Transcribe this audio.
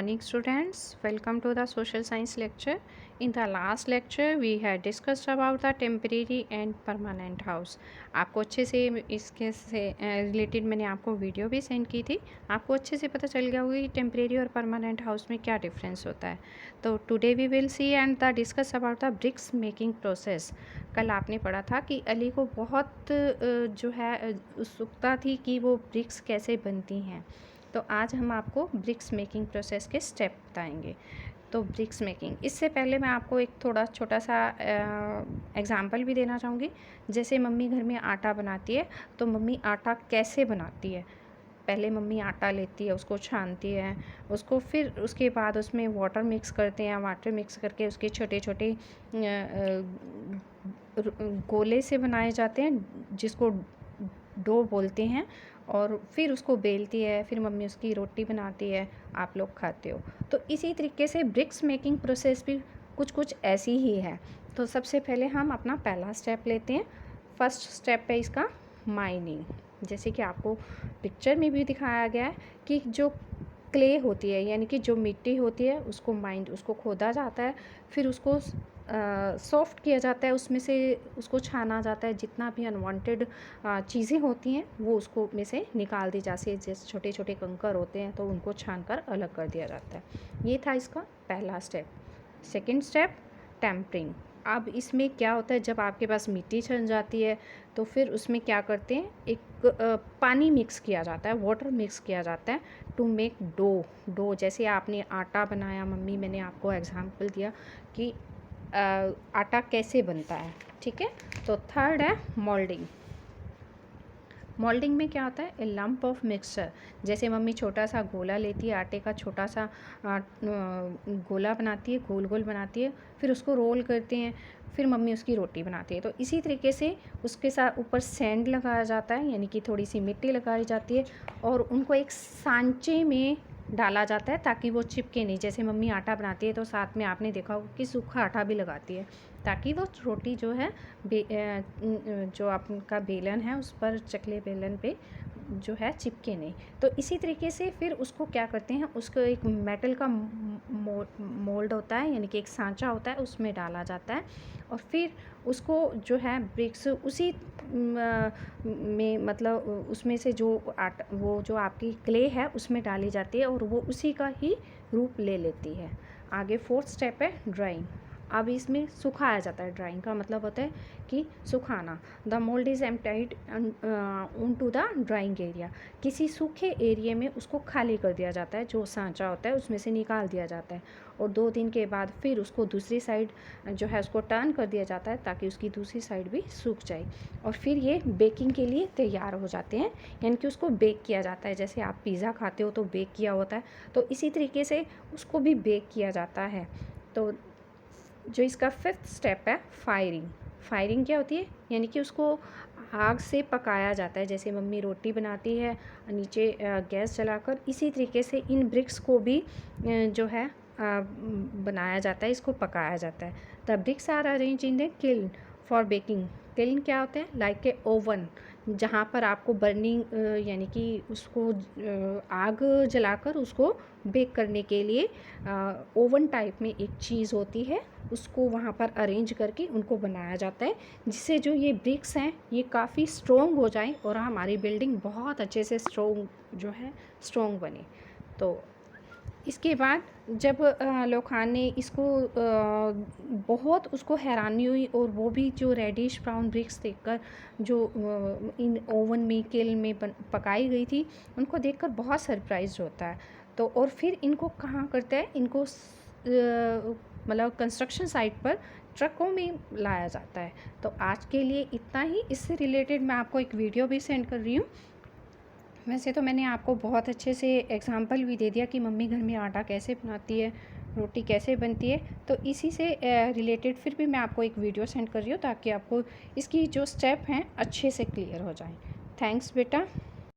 morning students, welcome to the social science lecture. In the last lecture we had discussed about the temporary and permanent house. आपको अच्छे से इसके से related मैंने आपको video भी सेंड की थी, आपको अच्छे से पता चल गया होगा कि टेम्परेरी और परमानेंट हाउस में क्या डिफरेंस होता है. तो today we will see and the discuss about the bricks making process. कल आपने पढ़ा था कि अली को बहुत जो है उत्सुकता थी कि वो ब्रिक्स कैसे बनती हैं. तो आज हम आपको ब्रिक्स मेकिंग प्रोसेस के स्टेप बताएंगे. तो ब्रिक्स मेकिंग, इससे पहले मैं आपको एक थोड़ा छोटा सा एग्ज़ाम्पल भी देना चाहूँगी. जैसे मम्मी घर में आटा बनाती है, तो मम्मी आटा कैसे बनाती है. पहले मम्मी आटा लेती है, उसको छानती है, उसको फिर उसके बाद उसमें वाटर मिक्स करते हैं. वाटर मिक्स करके उसके छोटे छोटे गोले से बनाए जाते हैं जिसको डो बोलते हैं, और फिर उसको बेलती है. फिर मम्मी उसकी रोटी बनाती है, आप लोग खाते हो. तो इसी तरीके से ब्रिक्स मेकिंग प्रोसेस भी कुछ कुछ ऐसी ही है. तो सबसे पहले हम अपना पहला स्टेप लेते हैं. फर्स्ट स्टेप है इसका माइनिंग. जैसे कि आपको पिक्चर में भी दिखाया गया है कि जो क्ले होती है, यानी कि जो मिट्टी होती है, उसको खोदा जाता है, फिर उसको सॉफ्ट किया जाता है, उसमें से उसको छाना जाता है. जितना भी अनवांटेड चीज़ें होती हैं वो उसको में से निकाल दी जाती है. जैसे छोटे छोटे कंकर होते हैं तो उनको छानकर अलग कर दिया जाता है. ये था इसका पहला स्टेप. Second step tampering. अब इसमें क्या होता है, जब आपके पास मिट्टी छन जाती है तो फिर उसमें क्या करते हैं, एक पानी मिक्स किया जाता है, वाटर मिक्स किया जाता है टू मेक डो. जैसे आपने आटा बनाया, मम्मी मैंने आपको एग्जांपल दिया कि आटा कैसे बनता है. ठीक है. तो थर्ड है मोल्डिंग. मोल्डिंग में क्या होता है, ए लंप ऑफ मिक्सचर. जैसे मम्मी छोटा सा गोला लेती है, आटे का छोटा सा गोला बनाती है, गोल गोल बनाती है, फिर उसको रोल करते हैं, फिर मम्मी उसकी रोटी बनाती है. तो इसी तरीके से उसके साथ ऊपर सैंड लगाया जाता है, यानी कि थोड़ी सी मिट्टी लगाई जाती है, और उनको एक सांचे में डाला जाता है ताकि वो चिपके नहीं. जैसे मम्मी आटा बनाती है तो साथ में आपने देखा होगा कि सूखा आटा भी लगाती है ताकि वो रोटी जो है जो आपका बेलन है उस पर, चकले बेलन पे जो है चिपके नहीं. तो इसी तरीके से फिर उसको क्या करते हैं, उसको एक मेटल का मोल्ड होता है, यानी कि एक सांचा होता है, उसमें डाला जाता है, और फिर उसको जो है ब्रिक्स उसी में, मतलब उसमें से जो आटा, वो जो आपकी क्ले है उसमें डाली जाती है और वो उसी का ही रूप ले लेती है. आगे फोर्थ स्टेप है ड्राइंग. अब इसमें सुखाया जाता है. ड्राइंग का मतलब होता है कि सुखाना. The mould is emptied on to the drying area. किसी सूखे एरिया में उसको खाली कर दिया जाता है, जो सांचा होता है उसमें से निकाल दिया जाता है, और 2 दिन के बाद फिर उसको दूसरी साइड जो है उसको टर्न कर दिया जाता है ताकि उसकी दूसरी साइड भी सूख जाए, और फिर ये बेकिंग के लिए तैयार हो जाते हैं, यानी कि उसको बेक किया जाता है. जैसे आप पिज़्ज़ा खाते हो तो बेक किया होता है, तो इसी तरीके से उसको भी बेक किया जाता है. तो जो इसका फिफ्थ स्टेप है फायरिंग. फायरिंग क्या होती है, यानी कि उसको आग से पकाया जाता है. जैसे मम्मी रोटी बनाती है नीचे गैस जलाकर, इसी तरीके से इन ब्रिक्स को भी जो है बनाया जाता है, इसको पकाया जाता है. The bricks are arrange in the kiln for baking. Kiln क्या होते हैं, लाइक ए ओवन, जहाँ पर आपको बर्निंग यानी कि उसको आग जलाकर उसको बेक करने के लिए ओवन टाइप में एक चीज़ होती है, उसको वहाँ पर अरेंज करके उनको बनाया जाता है, जिससे जो ये ब्रिक्स हैं ये काफ़ी स्ट्रॉन्ग हो जाएं और हमारी बिल्डिंग बहुत अच्छे से स्ट्रॉन्ग बने. तो इसके बाद जब लोग खान ने इसको बहुत उसको हैरानी हुई, और वो भी जो रेडिश ब्राउन ब्रिक्स देखकर जो इन ओवन में किल में पकाई गई थी, उनको देखकर बहुत सरप्राइज होता है. तो और फिर इनको कहाँ करते हैं, इनको मतलब कंस्ट्रक्शन साइट पर ट्रकों में लाया जाता है. तो आज के लिए इतना ही. इससे रिलेटेड मैं आपको एक वीडियो भी सेंड कर रही हूँ. वैसे तो मैंने आपको बहुत अच्छे से एग्जांपल भी दे दिया कि मम्मी घर में आटा कैसे बनाती है, रोटी कैसे बनती है. तो इसी से रिलेटेड फिर भी मैं आपको एक वीडियो सेंड कर रही हूँ ताकि आपको इसकी जो स्टेप हैं अच्छे से क्लियर हो जाएं. थैंक्स बेटा.